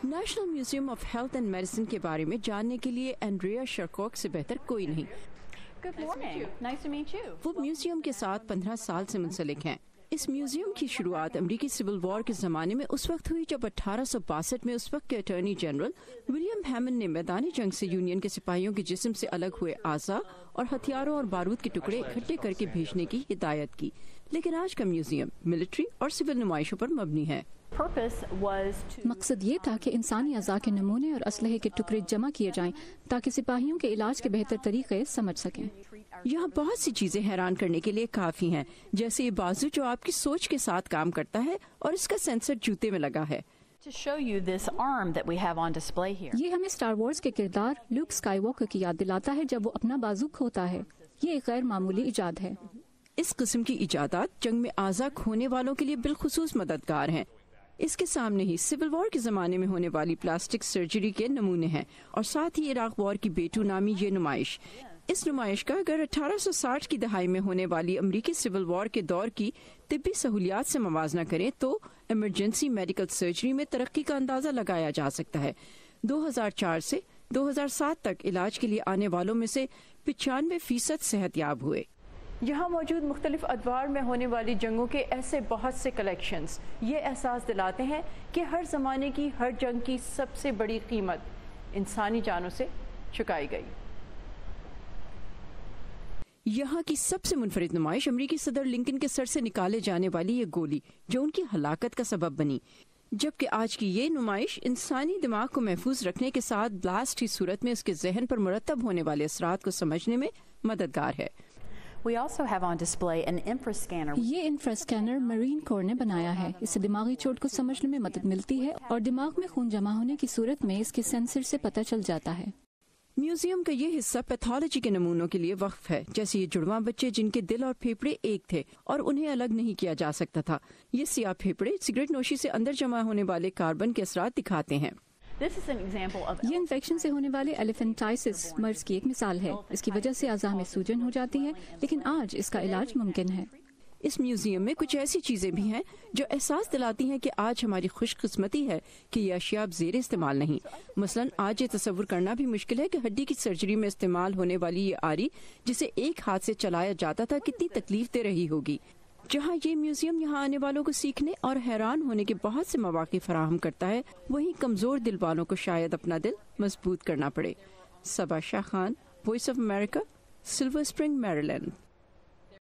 National museum of health and medicine کے بارے میں جاننے کے لیے اینڈریا شرکوک سے بہتر کوئی نہیں. Good morning. Nice to meet you. وہ میوزیم کے ساتھ 15 سال سے منسلک ہیں. اس میوزیم کی شروعات امریکی سول وار کے زمانے میں اس وقت ہوئی جب 1862 میں اس وقت کے اٹارنی جنرل ولیم ہیمن نے میدانی جنگ سے یونین کے سپاہیوں کے جسم سے الگ ہوئے اعضاء اور ہتھیاروں اور بارود کے ٹکڑے اکٹھے کر کے بھیجنے کی ہدایت کی. لیکن آج کا میوزیم ملٹری اور سول نمائشوں پر مبنی ہے. مقصد یہ تھا کہ انسانی اعضاء کے نمونے اور اسلحے کے ٹکڑے جمع کیے جائیں تاکہ سپاہیوں کے علاج کے بہتر طریقے سمجھ سکیں. یہاں بہت سی چیزیں حیران کرنے کے لیے کافی ہیں، جیسے یہ بازو جو آپ کی سوچ کے ساتھ کام کرتا ہے اور اس کا سینسر جوتے میں لگا ہے. یہ ہمیں اسٹار وارز کے کردار لوک اسکائی واکر کی یاد دلاتا ہے جب وہ اپنا بازو کھوتا ہے. یہ ایک غیر معمولی ایجاد ہے. اس قسم کی ایجادات جنگ میں اعضاء کھونے والوں کے لیے بالخصوص مددگار ہیں. اس کے سامنے ہی سول وار کے زمانے میں ہونے والی پلاسٹک سرجری کے نمونے ہیں اور ساتھ ہی عراق وار کی بیٹو نامی یہ نمائش. اس نمائش کا اگر 1860 کی دہائی میں ہونے والی امریکی سول وار کے دور کی طبی سہولیات سے موازنہ کریں تو ایمرجنسی میڈیکل سرجری میں ترقی کا اندازہ لگایا جا سکتا ہے. 2004 سے 2007 تک علاج کے لیے آنے والوں میں سے 95% صحت یاب ہوئے. یہاں موجود مختلف ادوار میں ہونے والی جنگوں کے ایسے بہت سے کلیکشنز یہ احساس دلاتے ہیں کہ ہر زمانے کی ہر جنگ کی سب سے بڑی قیمت انسانی جانوں سے چکائی گئی. یہاں کی سب سے منفرد نمائش امریکی صدر لنکن کے سر سے نکالے جانے والی یہ گولی جو ان کی ہلاکت کا سبب بنی، جبکہ آج کی یہ نمائش انسانی دماغ کو محفوظ رکھنے کے ساتھ بلاسٹ کی صورت میں اس کے ذہن پر مرتب ہونے والے اثرات کو سمجھنے میں مددگار ہے. یہ انفرا اسکینر مرین کور نے بنایا ہے. اس سے دماغی چوٹ کو سمجھنے میں مدد ملتی ہے اور دماغ میں خون جمع ہونے کی صورت میں اس کے سینسر سے پتہ چل جاتا ہے. میوزیم کا یہ حصہ پیتھولوجی کے نمونوں کے لیے وقف ہے، جیسے یہ جڑواں بچے جن کے دل اور پھیپھڑے ایک تھے اور انہیں الگ نہیں کیا جا سکتا تھا. یہ سیاہ پھیپھڑے سگریٹ نوشی سے اندر جمع ہونے والے کاربن کے اثرات دکھاتے ہیں. یہ انفیکشن سے ہونے والے ایلیفینٹائسس مرض کی ایک مثال ہے. اس کی وجہ سے اعضاء میں سوجن ہو جاتی ہے، لیکن آج اس کا علاج ممکن ہے. اس میوزیم میں کچھ ایسی چیزیں بھی ہیں جو احساس دلاتی ہیں کہ آج ہماری خوش قسمتی ہے کہ یہ اشیاء اب زیر استعمال نہیں. مثلا آج یہ تصور کرنا بھی مشکل ہے کہ ہڈی کی سرجری میں استعمال ہونے والی یہ آری جسے ایک ہاتھ سے چلایا جاتا تھا کتنی تکلیف دے رہی ہوگی. جہاں یہ میوزیم یہاں آنے والوں کو سیکھنے اور حیران ہونے کے بہت سے مواقع فراہم کرتا ہے، وہیں کمزور دل والوں کو شاید اپنا دل مضبوط کرنا پڑے. Saba Shah Khan, Voice of America, Silver Spring, میری لینڈ.